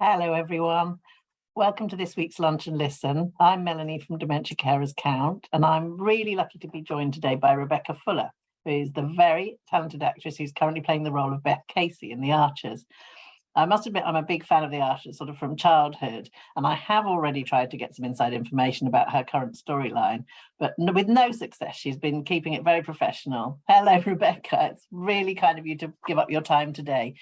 Hello, everyone. Welcome to this week's Lunch and Listen. I'm Melanie from Dementia Carers Count, and I'm really lucky to be joined today by Rebecca Fuller, who is the very talented actress who's currently playing the role of Beth Casey in The Archers. I must admit, I'm a big fan of The Archers, sort of from childhood, and I have already tried to get some inside information about her current storyline, but with no success. She's been keeping it very professional. Hello, Rebecca. It's really kind of you to give up your time today.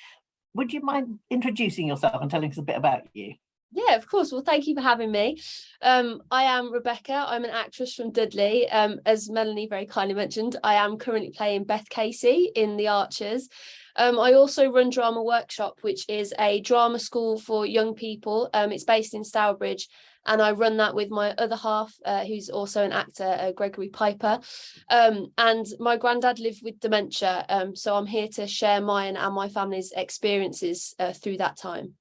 Would you mind introducing yourself and telling us a bit about you? Yeah, of course. Well, thank you for having me. I am Rebecca. I'm an actress from Dudley. As Melanie very kindly mentioned, I am currently playing Beth Casey in The Archers. I also run Drama Workshop, which is a drama school for young people. It's based in Stourbridge, and I run that with my other half, who's also an actor, Gregory Piper. And my granddad lived with dementia, so I'm here to share mine and my family's experiences through that time.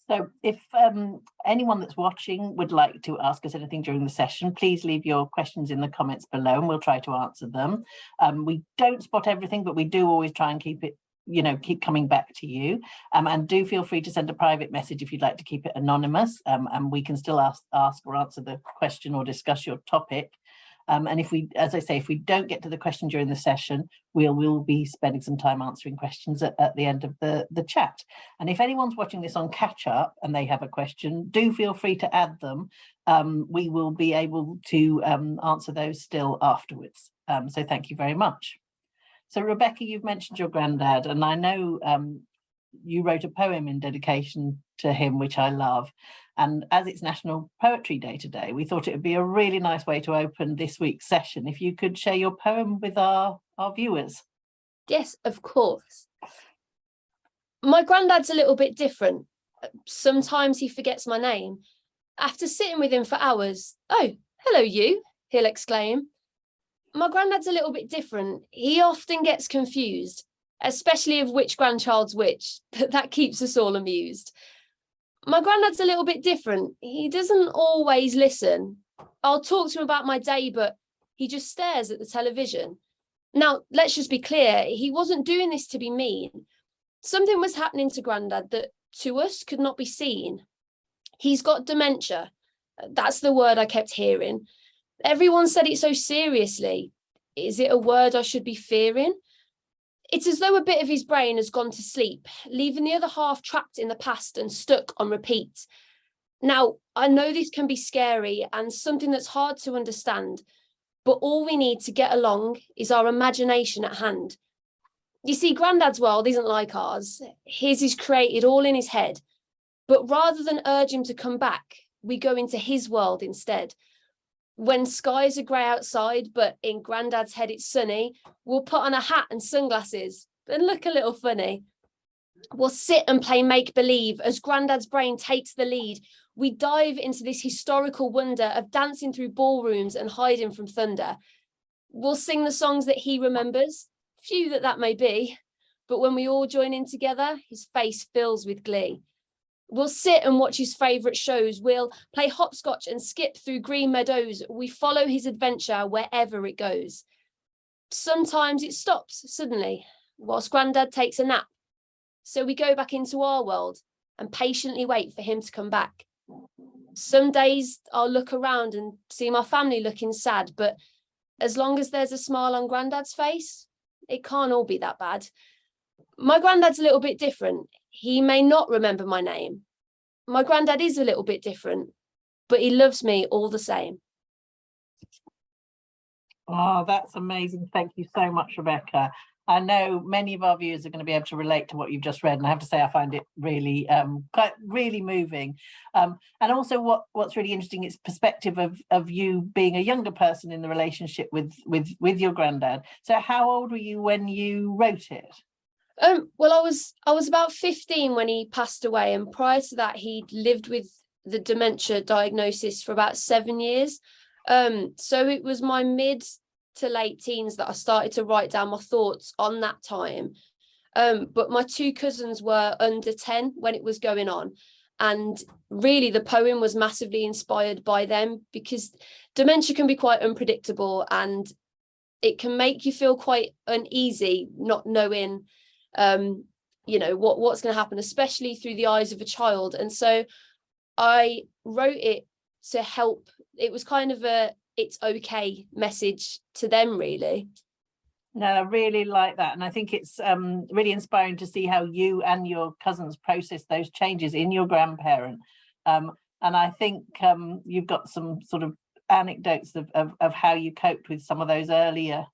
So if anyone that's watching would like to ask us anything during the session, please leave your questions in the comments below and we'll try to answer them. We don't spot everything, but we do always try and keep it, keep coming back to you. And do feel free to send a private message if you'd like to keep it anonymous, and we can still ask or answer the question or discuss your topic. And if we, as I say, if we don't get to the question during the session, we'll be spending some time answering questions at the end of the chat. And if anyone's watching this on catch up and they have a question, do feel free to add them. We will be able to answer those still afterwards. So thank you very much. So Rebecca, you've mentioned your granddad, and I know you wrote a poem in dedication to him, which I love. And as it's National Poetry Day today, we thought it would be a really nice way to open this week's session if you could share your poem with our viewers. Yes, of course. My granddad's a little bit different. Sometimes he forgets my name. After sitting with him for hours, "Oh, hello you," he'll exclaim. My granddad's a little bit different. He often gets confused, especially of which grandchild's which, but that keeps us all amused. My granddad's a little bit different. He doesn't always listen. I'll talk to him about my day, but he just stares at the television. Now, let's just be clear, he wasn't doing this to be mean. Something was happening to Grandad that to us could not be seen. He's got dementia. That's the word I kept hearing. Everyone said it so seriously. Is it a word I should be fearing? It's as though a bit of his brain has gone to sleep, leaving the other half trapped in the past and stuck on repeat. Now, I know this can be scary and something that's hard to understand, but all we need to get along is our imagination at hand. You see, Grandad's world isn't like ours. His is created all in his head. But rather than urge him to come back, we go into his world instead. When skies are grey outside, but in Grandad's head it's sunny, we'll put on a hat and sunglasses and look a little funny. We'll sit and play make-believe as Grandad's brain takes the lead. We dive into this historical wonder of dancing through ballrooms and hiding from thunder. We'll sing the songs that he remembers, few that may be, but when we all join in together, his face fills with glee. We'll sit and watch his favourite shows. We'll play hopscotch and skip through green meadows. We follow his adventure wherever it goes. Sometimes it stops suddenly whilst Grandad takes a nap. So we go back into our world and patiently wait for him to come back. Some days I'll look around and see my family looking sad, but as long as there's a smile on Grandad's face, it can't all be that bad. My granddad's a little bit different. He may not remember my name. My granddad is a little bit different, but he loves me all the same. Oh, that's amazing. Thank you so much, Rebecca. I know many of our viewers are going to be able to relate to what you've just read, and I have to say I find it really really moving. And also what's really interesting is perspective of you being a younger person in the relationship with your granddad. So how old were you when you wrote it? Well, I was about 15 when he passed away, and prior to that, he'd lived with the dementia diagnosis for about 7 years. So it was my mid to late teens that I started to write down my thoughts on that time. But my two cousins were under 10 when it was going on. And really, the poem was massively inspired by them, because dementia can be quite unpredictable and it can make you feel quite uneasy, not knowing you know, what's going to happen, especially through the eyes of a child. And so I wrote it to help. It was kind of a it's okay message to them, really. No, I really like that. And I think it's really inspiring to see how you and your cousins process those changes in your grandparent. And I think you've got some sort of anecdotes of how you coped with some of those earlier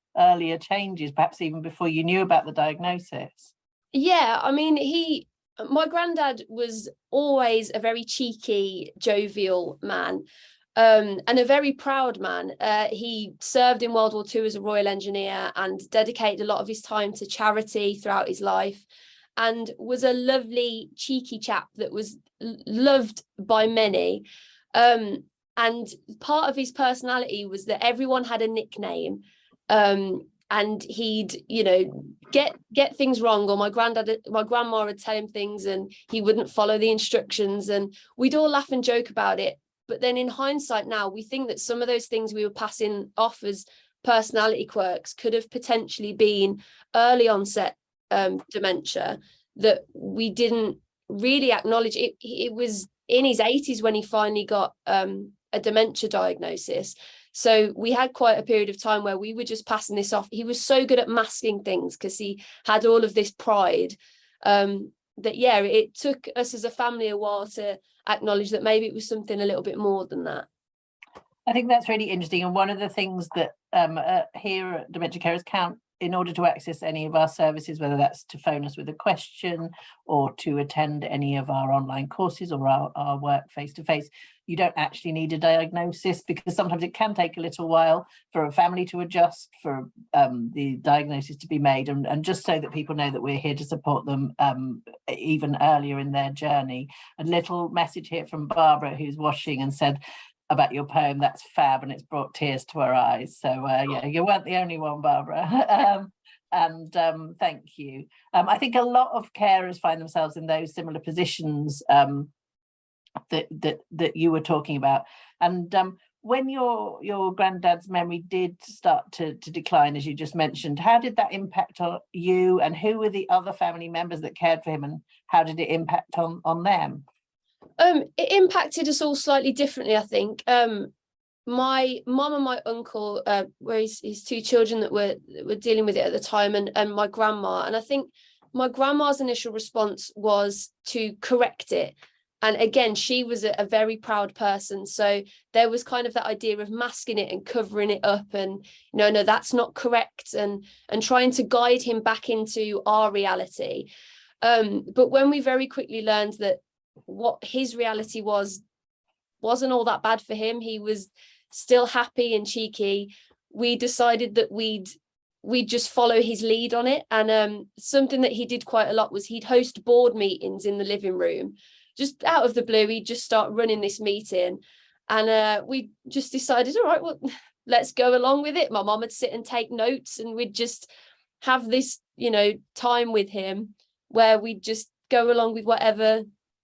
changes, perhaps even before you knew about the diagnosis. Yeah, I mean, my granddad was always a very cheeky, jovial man. And a very proud man. He served in World War II as a Royal Engineer and dedicated a lot of his time to charity throughout his life, and was a lovely, cheeky chap that was loved by many. And part of his personality was that everyone had a nickname. And he'd, you know, get things wrong, or my grandma would tell him things and he wouldn't follow the instructions, and we'd all laugh and joke about it. But then in hindsight now, we think that some of those things we were passing off as personality quirks could have potentially been early onset dementia that we didn't really acknowledge. It was in his 80s when he finally got a dementia diagnosis. So we had quite a period of time where we were just passing this off. He was so good at masking things because he had all of this pride that, yeah, it took us as a family a while to acknowledge that maybe it was something a little bit more than that. I think that's really interesting. And one of the things that here at Dementia Carers count in order to access any of our services, whether that's to phone us with a question or to attend any of our online courses or our work face-to-face, you don't actually need a diagnosis, because sometimes it can take a little while for a family to adjust, for the diagnosis to be made, and just so that people know that we're here to support them even earlier in their journey. A little message here from Barbara, who's watching, and said about your poem, that's fab, and it's brought tears to her eyes. So yeah, you weren't the only one, Barbara. And thank you. I think a lot of carers find themselves in those similar positions that you were talking about. And when your granddad's memory did start to decline, as you just mentioned, how did that impact on you, and who were the other family members that cared for him, and how did it impact on them? It impacted us all slightly differently, I think. My mum and my uncle were his two children that were dealing with it at the time, and my grandma. And I think my grandma's initial response was to correct it. And again, she was a very proud person. So there was kind of that idea of masking it and covering it up, and no, that's not correct, and trying to guide him back into our reality. But when we very quickly learned that what his reality wasn't all that bad for him, he was still happy and cheeky, we decided that we'd just follow his lead on it. And something that he did quite a lot was he'd host board meetings in the living room. Just out of the blue, he'd just start running this meeting, and we just decided, all right, well, let's go along with it. My mom would sit and take notes, and we'd just have this time with him where we'd just go along with whatever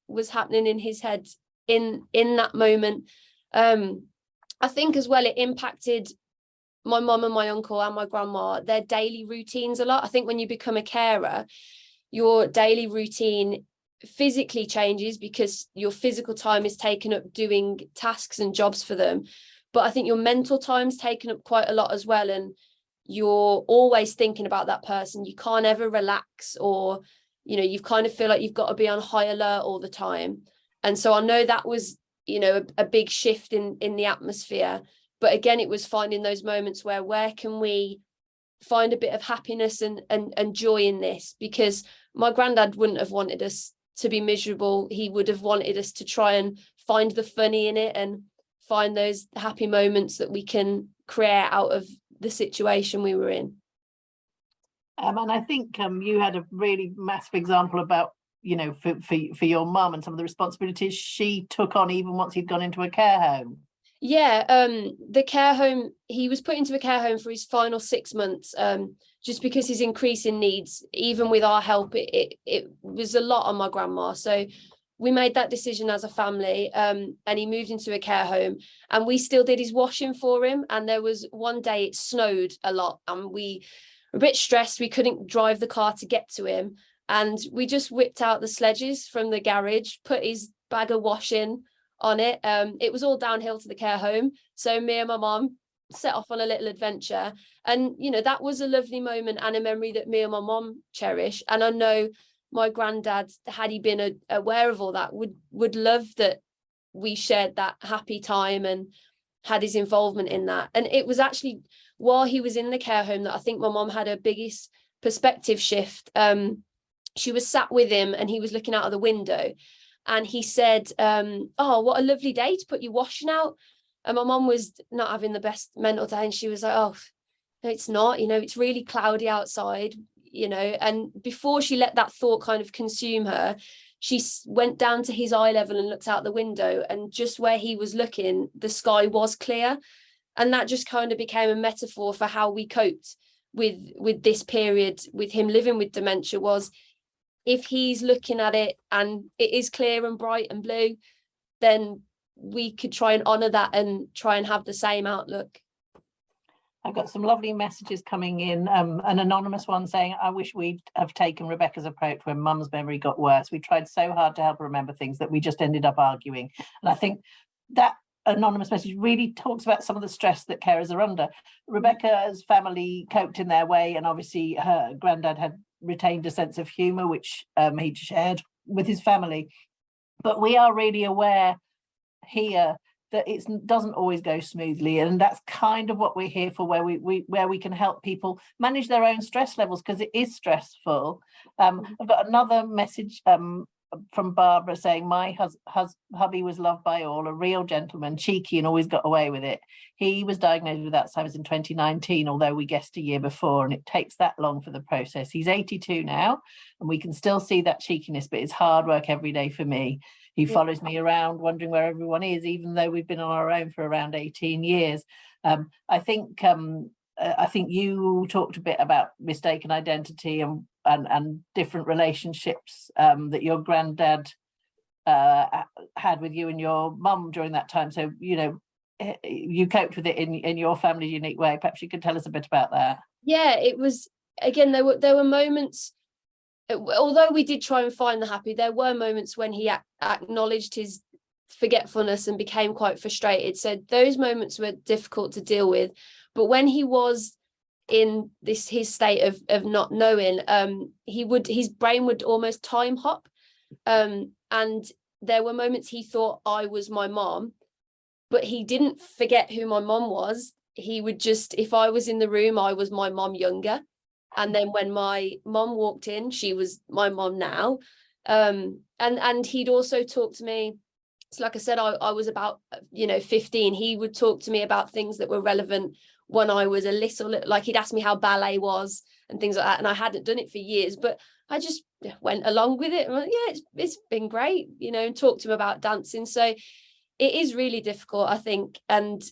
was happening in his head in that moment. I think as well it impacted my mum and my uncle and my grandma, their daily routines a lot. I think when you become a carer, your daily routine physically changes because your physical time is taken up doing tasks and jobs for them, but I think your mental time's taken up quite a lot as well, and you're always thinking about that person. You can't ever relax, or you kind of feel like you've got to be on high alert all the time. And so I know that was a big shift in the atmosphere. But again, it was finding those moments where can we find a bit of happiness and joy in this, because my granddad wouldn't have wanted us to be miserable. He would have wanted us to try and find the funny in it and find those happy moments that we can create out of the situation we were in. And I think you had a really massive example about for your mum and some of the responsibilities she took on even once he'd gone into a care home. Yeah, the care home, he was put into a care home for his final 6 months, just because his increasing needs, even with our help, it was a lot on my grandma. So we made that decision as a family, and he moved into a care home, and we still did his washing for him. And there was one day it snowed a lot, and we were a bit stressed. We couldn't drive the car to get to him. and we just whipped out the sledges from the garage, put his bag of washing on it. It was all downhill to the care home, so me and my mom set off on a little adventure, and that was a lovely moment and a memory that me and my mom cherish. And I know my granddad, had he been aware of all that, would love that we shared that happy time and had his involvement in that. And it was actually while he was in the care home that I think my mom had her biggest perspective shift. She was sat with him and he was looking out of the window, and he said, oh, what a lovely day to put your washing out. And my mom was not having the best mental day, and she was like, oh, no, it's not, it's really cloudy outside, and before she let that thought kind of consume her, she went down to his eye level and looked out the window, and just where he was looking, the sky was clear. And that just kind of became a metaphor for how we coped with this period with him living with dementia. Was if he's looking at it and it is clear and bright and blue, then we could try and honor that and try and have the same outlook. I've got some lovely messages coming in. An anonymous one saying, I wish we'd have taken Rebecca's approach when mum's memory got worse. We tried so hard to help her remember things that we just ended up arguing. And I think that anonymous message really talks about some of the stress that carers are under. Rebecca's family coped in their way, and obviously her granddad had retained a sense of humour, which he'd shared with his family. But we are really aware here that it doesn't always go smoothly, and that's kind of what we're here for, where we can help people manage their own stress levels, because it is stressful. I've got another message from Barbara saying, my hubby was loved by all, a real gentleman, cheeky, and always got away with it. He was diagnosed with Alzheimer's in 2019, although we guessed a year before, and it takes that long for the process. He's 82 now, and we can still see that cheekiness, but it's hard work every day for me. He follows me around wondering where everyone is, even though we've been on our own for around 18 years. I think you talked a bit about mistaken identity and different relationships that your granddad had with you and your mum during that time. So, you coped with it in your family's unique way. Perhaps you could tell us a bit about that. Yeah, it was, again, there were moments, although we did try and find the happy, there were moments when he acknowledged his forgetfulness and became quite frustrated. So those moments were difficult to deal with. But when he was in his state of not knowing, his brain would almost time hop. And there were moments he thought I was my mom, but he didn't forget who my mom was. He would just, if I was in the room, I was my mom younger. And then when my mom walked in, she was my mom now. And he'd also talk to me. So like I said, I was about 15. He would talk to me about things that were relevant when I was a little, like he'd ask me how ballet was and things like that. And I hadn't done it for years, but I just went along with it. Like, yeah, it's been great, and talked to him about dancing. So it is really difficult, I think. And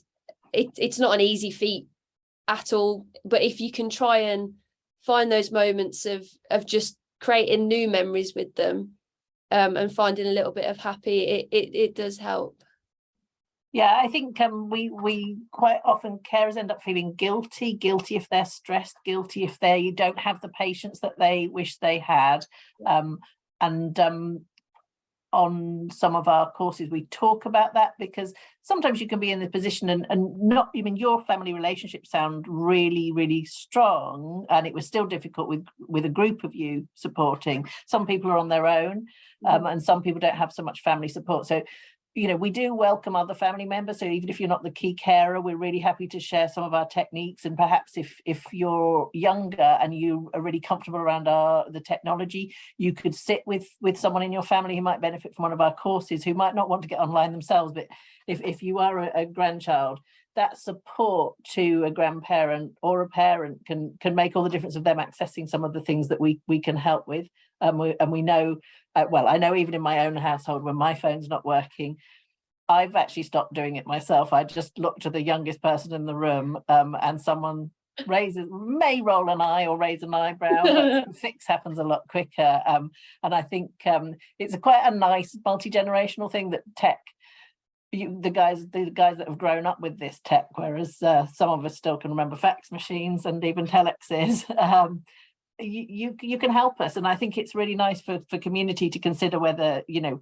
it's not an easy feat at all. But if you can try and find those moments of just creating new memories with them, and finding a little bit of happy, it does help. Yeah, I think we quite often, carers end up feeling guilty if they're stressed, guilty if they don't have the patience that they wish they had. On some of our courses we talk about that, because sometimes you can be in the position and not even your family relationships sound really, really strong, and it was still difficult with a group of you supporting. Some people are on their own, and some people don't have so much family support. So we do welcome other family members. So even if you're not the key carer, we're really happy to share some of our techniques. And perhaps if you're younger and you are really comfortable around the technology, you could sit with someone in your family who might benefit from one of our courses, who might not want to get online themselves. But if you are a grandchild, that support to a grandparent or a parent can make all the difference of them accessing some of the things that we can help with. And we know, I know even in my own household, when my phone's not working, I've actually stopped doing it myself. I just look to the youngest person in the room, and someone may roll an eye or raise an eyebrow, but the fix happens a lot quicker. And I think it's quite a nice multi-generational thing that tech, the guys that have grown up with this tech, whereas some of us still can remember fax machines and even telexes. you can help us, and I think it's really nice for community to consider whether, you know,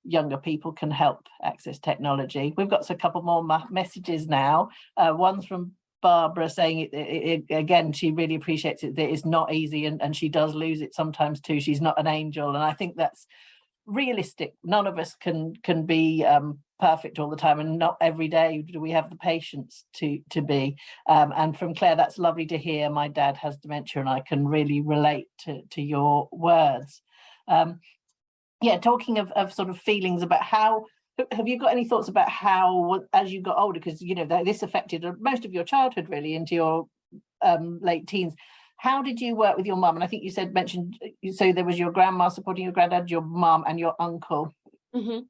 younger people can help access technology. We've got a couple more messages now. One's from Barbara saying again, she really appreciates it, that it's not easy, and she does lose it sometimes too. She's not an angel, and I think that's realistic. None of us can be perfect all the time, and not every day do we have the patience to be. And from Claire, that's lovely to hear. My dad has dementia, and I can really relate to your words. Yeah, talking of sort of feelings about how, have you got any thoughts about how, as you got older, because, you know, this affected most of your childhood really into your late teens. How did you work with your mum? And I think you mentioned, so there was your grandma supporting your granddad, your mum and your uncle. Mm-hmm.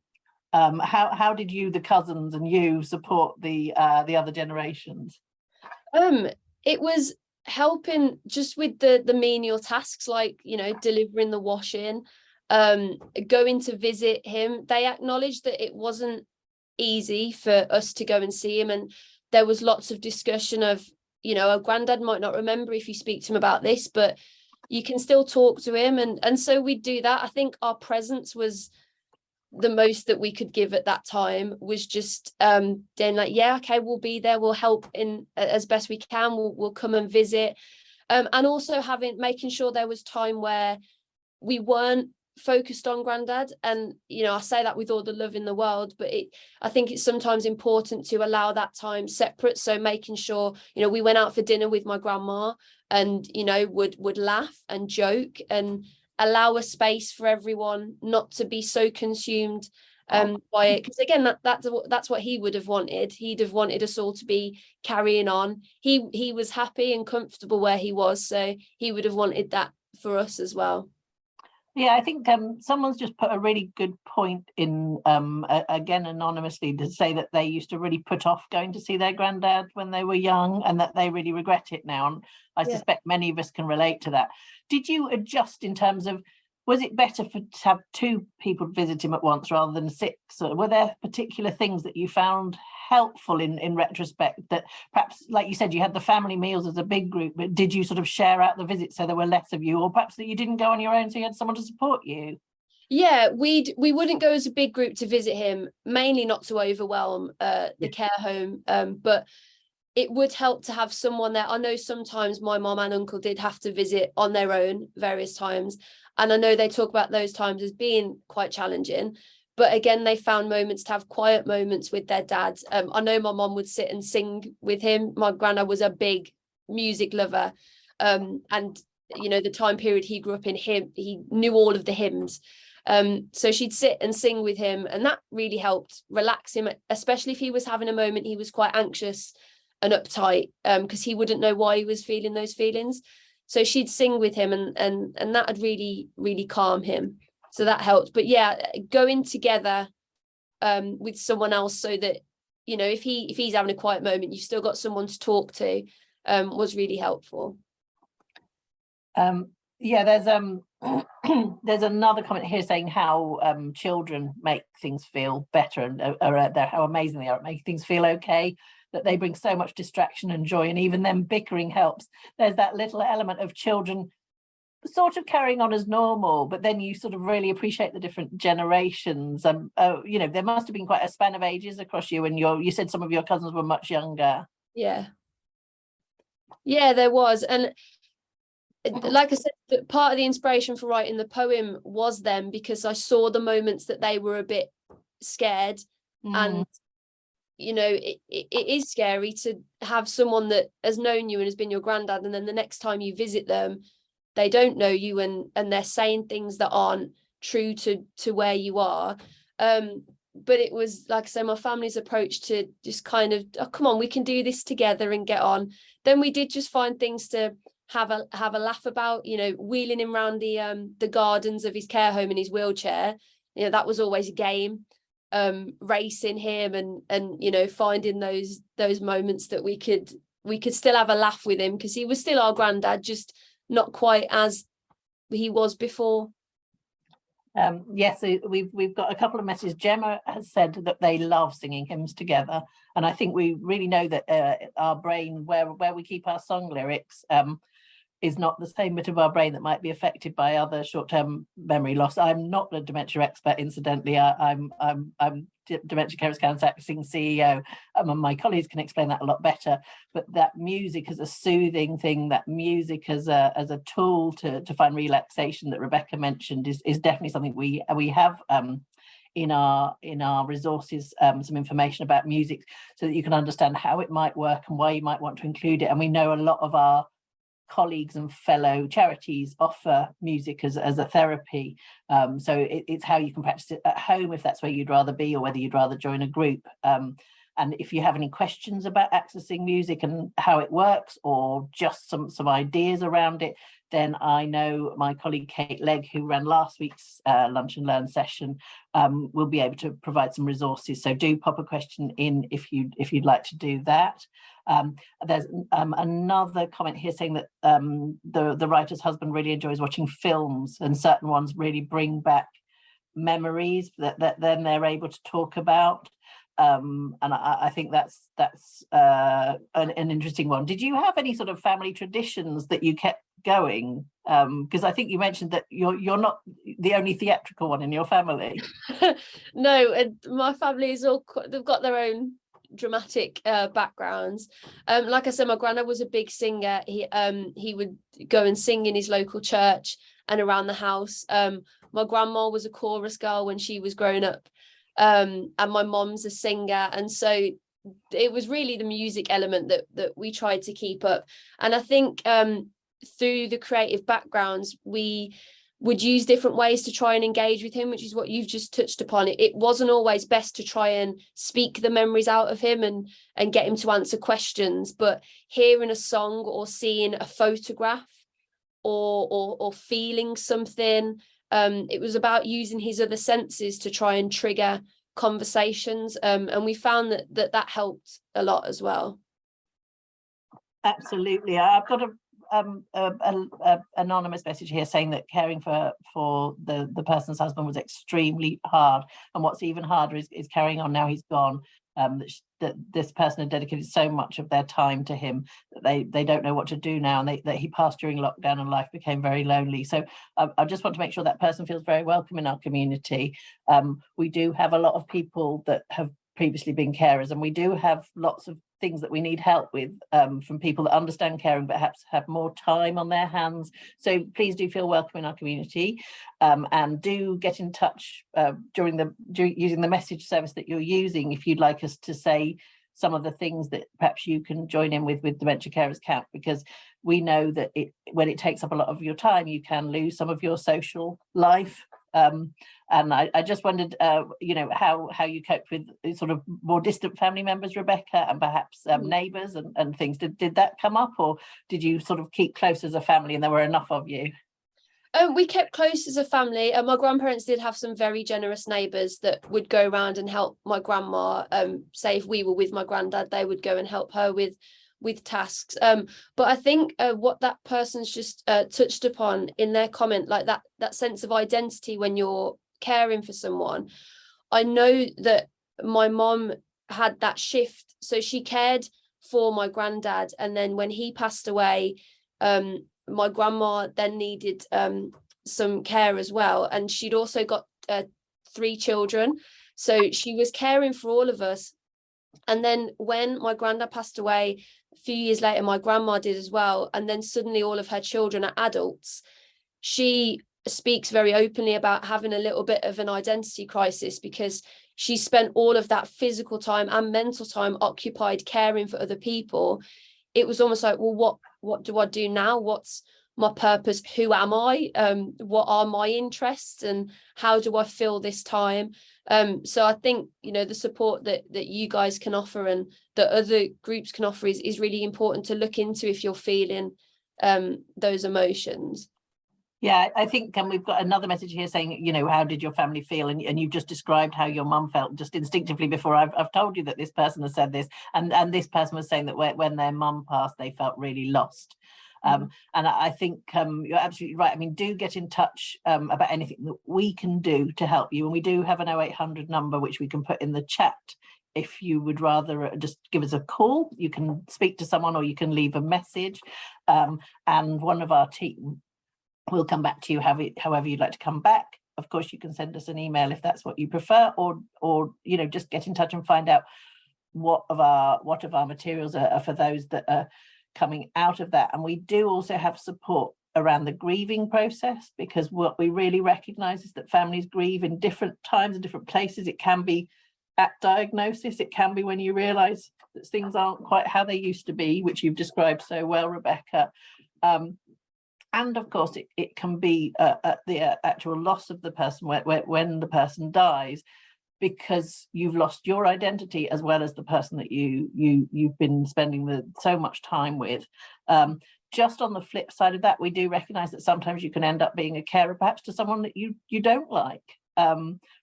How did you, the cousins and you, support the other generations? It was helping just with the menial tasks, like, you know, delivering the washing, going to visit him. They acknowledged that it wasn't easy for us to go and see him, and there was lots of discussion of, you know, a granddad might not remember if you speak to him about this, but you can still talk to him, and so we do that. I think our presence was the most that we could give at that time, was just then like, yeah, okay, we'll be there, we'll help in as best we can, we'll come and visit, and also making sure there was time where we weren't focused on Grandad. And, you know, I say that with all the love in the world, but I think it's sometimes important to allow that time separate. So making sure, you know, we went out for dinner with my grandma, and, you know, would laugh and joke and allow a space for everyone not to be so consumed by it, because again, that's what he would have wanted. He'd have wanted us all to be carrying on. He was happy and comfortable where he was, so he would have wanted that for us as well. Yeah, I think someone's just put a really good point in, again, anonymously, to say that they used to really put off going to see their granddad when they were young, and that they really regret it now. And I suspect many of us can relate to that. Did you adjust in terms of, was it better to have 2 people visit him at once rather than 6? Or were there particular things that you found helpful in retrospect, that perhaps, like you said, you had the family meals as a big group, but did you sort of share out the visits so there were less of you, or perhaps that you didn't go on your own so you had someone to support you? Yeah, we wouldn't go as a big group to visit him, mainly not to overwhelm the care home, but it would help to have someone there. I know sometimes my mom and uncle did have to visit on their own various times, and I know they talk about those times as being quite challenging. But again, they found moments to have quiet moments with their dad. I know my mom would sit and sing with him. My granddad was a big music lover. And, you know, the time period he grew up in, he knew all of the hymns. So she'd sit and sing with him, and that really helped relax him, especially if he was having a moment he was quite anxious and uptight, because he wouldn't know why he was feeling those feelings. So she'd sing with him, and that would really, really calm him. So that helped. But yeah, going together with someone else, so that, you know, if he's having a quiet moment, you've still got someone to talk to, was really helpful. Yeah, there's there's another comment here saying how children make things feel better, and how amazing they are at making things feel okay, that they bring so much distraction and joy, and even them bickering helps. There's that little element of children sort of carrying on as normal, but then you sort of really appreciate the different generations. You know, there must have been quite a span of ages across you, and you said some of your cousins were much younger. Yeah, there was. And like I said, part of the inspiration for writing the poem was them, because I saw the moments that they were a bit scared. And, you know, it is scary to have someone that has known you and has been your granddad, and then the next time you visit them, they don't know you, and they're saying things that aren't true to where you are. But it was, like I say, my family's approach to just kind of, oh, come on, we can do this together and get on. Then we did just find things to have a laugh about, you know, wheeling him around the gardens of his care home in his wheelchair. You know, that was always a game. Racing him, and you know, finding those moments that we could still have a laugh with him, because he was still our granddad, just not quite as he was before. Yes, we've got a couple of messages. Gemma has said that they love singing hymns together, and I think we really know that our brain, where we keep our song lyrics, is not the same bit of our brain that might be affected by other short-term memory loss. I'm not a dementia expert, incidentally. I'm Dementia Carers Council acting CEO, and my colleagues can explain that a lot better. But that music as a soothing thing, that music as a tool to find relaxation that Rebecca mentioned is definitely something we have in our resources, some information about music so that you can understand how it might work and why you might want to include it. And we know a lot of our colleagues and fellow charities offer music as a therapy, so it's how you can practice it at home if that's where you'd rather be, or whether you'd rather join a group. And if you have any questions about accessing music and how it works, or just some ideas around it, then I know my colleague Kate Legg, who ran last week's Lunch and Learn session, will be able to provide some resources. So do pop a question in if you'd like to do that. There's another comment here saying that the writer's husband really enjoys watching films, and certain ones really bring back memories that then they're able to talk about. And I think that's an interesting one. Did you have any sort of family traditions that you kept going? Because I think you mentioned that you're not the only theatrical one in your family. No, and my family is they've got their own dramatic backgrounds. Like I said, my granddad was a big singer. He would go and sing in his local church and around the house. My grandma was a chorus girl when she was growing up. And my mom's a singer, and so it was really the music element that we tried to keep up. And I think through the creative backgrounds, we would use different ways to try and engage with him, which is what you've just touched upon. It wasn't always best to try and speak the memories out of him and get him to answer questions, but hearing a song or seeing a photograph or feeling something. It was about using his other senses to try and trigger conversations, and we found that helped a lot as well. Absolutely. I've got a anonymous message here saying that caring for the person's husband was extremely hard, and what's even harder is carrying on now he's gone. That this person had dedicated so much of their time to him that they don't know what to do now, and that he passed during lockdown and life became very lonely. So I just want to make sure that person feels very welcome in our community. We do have a lot of people that have previously been carers, and we do have lots of things that we need help with from people that understand caring but perhaps have more time on their hands. So please do feel welcome in our community, and do get in touch using the message service that you're using if you'd like us to say some of the things that perhaps you can join in with Dementia Carers Camp, because we know that when it takes up a lot of your time, you can lose some of your social life. And I just wondered, how you coped with sort of more distant family members, Rebecca, and perhaps neighbours and things. Did that come up, or did you sort of keep close as a family and there were enough of you? We kept close as a family, and my grandparents did have some very generous neighbours that would go around and help my grandma. Say if we were with my granddad, they would go and help her with tasks. But I think what that person's just touched upon in their comment, like that sense of identity when you're caring for someone. I know that my mom had that shift, so she cared for my granddad, and then when he passed away, my grandma then needed some care as well, and she'd also got 3 children, so she was caring for all of us. And then when my granddad passed away a few years later, my grandma did as well, and then suddenly all of her children are adults. She speaks very openly about having a little bit of an identity crisis, because she spent all of that physical time and mental time occupied caring for other people. It was almost like, well, what do I do now? What's my purpose? Who am I? What are my interests, and how do I fill this time? So I think, the support that you guys can offer and that other groups can offer is really important to look into if you're feeling those emotions. Yeah, I think we've got another message here saying, how did your family feel? And you've just described how your mum felt just instinctively before I've told you that this person has said this. And this person was saying that when their mum passed, they felt really lost. And I think you're absolutely right. I mean, do get in touch about anything that we can do to help you. And we do have an 0800 number, which we can put in the chat. If you would rather just give us a call, you can speak to someone or you can leave a message, and one of our team will come back to you however you'd like to come back. Of course, you can send us an email if that's what you prefer, or you know, just get in touch and find out what of our materials are for those that are coming out of that. And we do also have support around the grieving process, because what we really recognize is that families grieve in different times and different places. It can be at diagnosis, it can be when you realize that things aren't quite how they used to be, which you've described so well, Rebecca. And of course, it can be at the actual loss of the person, when the person dies, because you've lost your identity as well as the person that you've been spending so much time with. Just on the flip side of that, we do recognize that sometimes you can end up being a carer perhaps to someone that you don't like,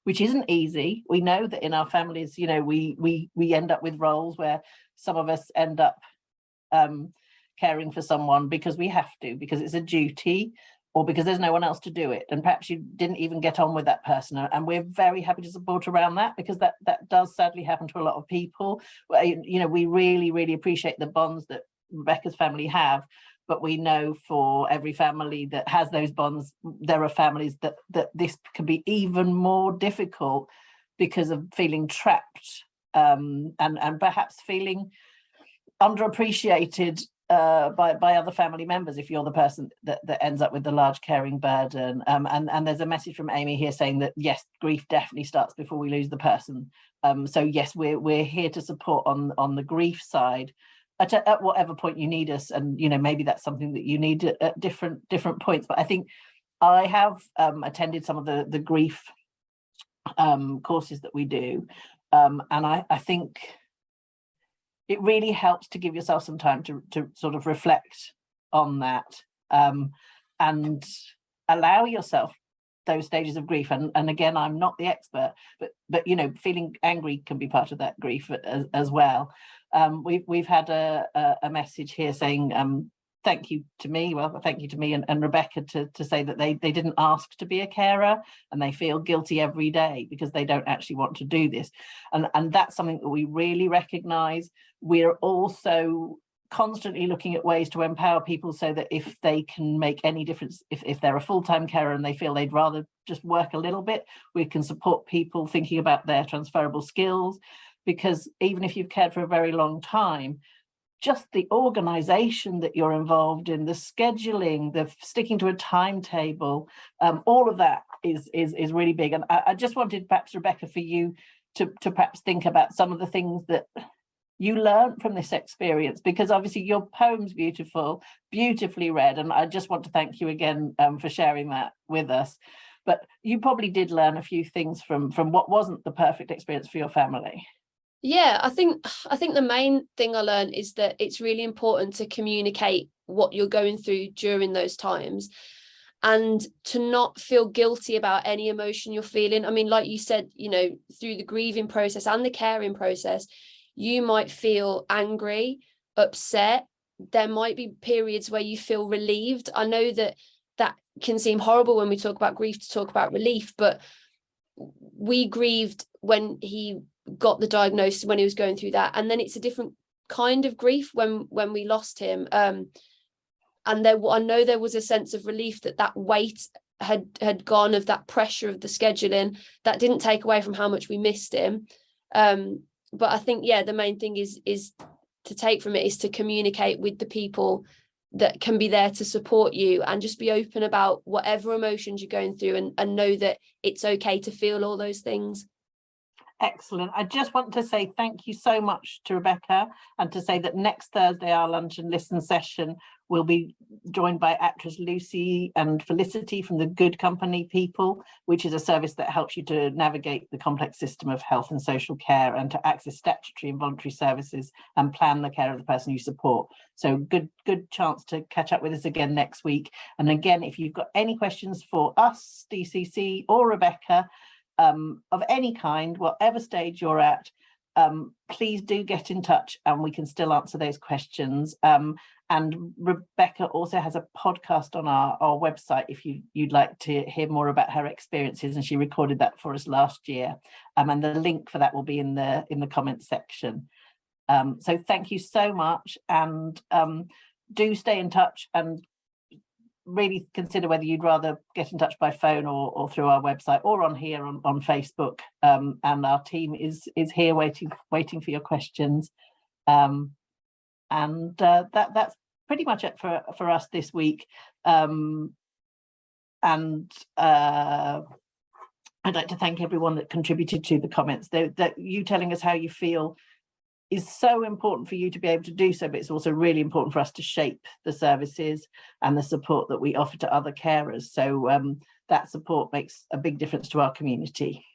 which isn't easy. We know that in our families, you know, we end up with roles where some of us end up caring for someone because we have to, because it's a duty, or because there's no one else to do it, and perhaps you didn't even get on with that person. And we're very happy to support around that, because that does sadly happen to a lot of people. You know, we really appreciate the bonds that Rebecca's family have, but we know for every family that has those bonds, there are families that this can be even more difficult because of feeling trapped, and perhaps feeling underappreciated by other family members, if you're the person that ends up with the large caring burden. And there's a message from Amy here saying that yes, grief definitely starts before we lose the person. So yes, we're here to support on the grief side at whatever point you need us, and you know, maybe that's something that you need at different points. But I think I have attended some of the grief courses that we do, and I think it really helps to give yourself some time to sort of reflect on that, and allow yourself those stages of grief. And again, I'm not the expert, but you know, feeling angry can be part of that grief as well. We've had a message here saying thank you to me. Well, thank you to me and Rebecca to say that they didn't ask to be a carer, and they feel guilty every day because they don't actually want to do this. And that's something that we really recognise. We're also constantly looking at ways to empower people so that if they can make any difference, if they're a full-time carer and they feel they'd rather just work a little bit, we can support people thinking about their transferable skills. Because even if you've cared for a very long time, just the organisation that you're involved in, the scheduling, the sticking to a timetable, all of that is really big. And I just wanted, perhaps, Rebecca, for you to perhaps think about some of the things that you learned from this experience, because obviously your poem's beautifully read, and I just want to thank you again for sharing that with us. But you probably did learn a few things from what wasn't the perfect experience for your family. Yeah, I think the main thing I learned is that it's really important to communicate what you're going through during those times, and to not feel guilty about any emotion you're feeling. I mean, like you said, you know, through the grieving process and the caring process, you might feel angry, upset. There might be periods where you feel relieved. I know that can seem horrible when we talk about grief to talk about relief, but we grieved when he got the diagnosis, when he was going through that, and then it's a different kind of grief when we lost him, and I know there was a sense of relief that weight had gone, of that pressure of the scheduling. That didn't take away from how much we missed him, but I think, yeah, the main thing is to take from it is to communicate with the people that can be there to support you, and just be open about whatever emotions you're going through, and know that it's okay to feel all those things. Excellent. I just want to say thank you so much to Rebecca, and to say that next Thursday our lunch and listen session will be joined by actress Lucy and Felicity from the Good Company People, which is a service that helps you to navigate the complex system of health and social care, and to access statutory and voluntary services and plan the care of the person you support. So good chance to catch up with us again next week. And again, if you've got any questions for us, DCC, or Rebecca, of any kind, whatever stage you're at, please do get in touch and we can still answer those questions. And Rebecca also has a podcast on our website if you'd like to hear more about her experiences, and she recorded that for us last year. And the link for that will be in the comments section. So thank you so much, and do stay in touch and really consider whether you'd rather get in touch by phone or through our website or on here on Facebook. And our team is here waiting for your questions. And that's pretty much it for us this week. And I'd like to thank everyone that contributed to the comments. That you telling us how you feel is so important for you to be able to do so, but it's also really important for us to shape the services and the support that we offer to other carers. So that support makes a big difference to our community.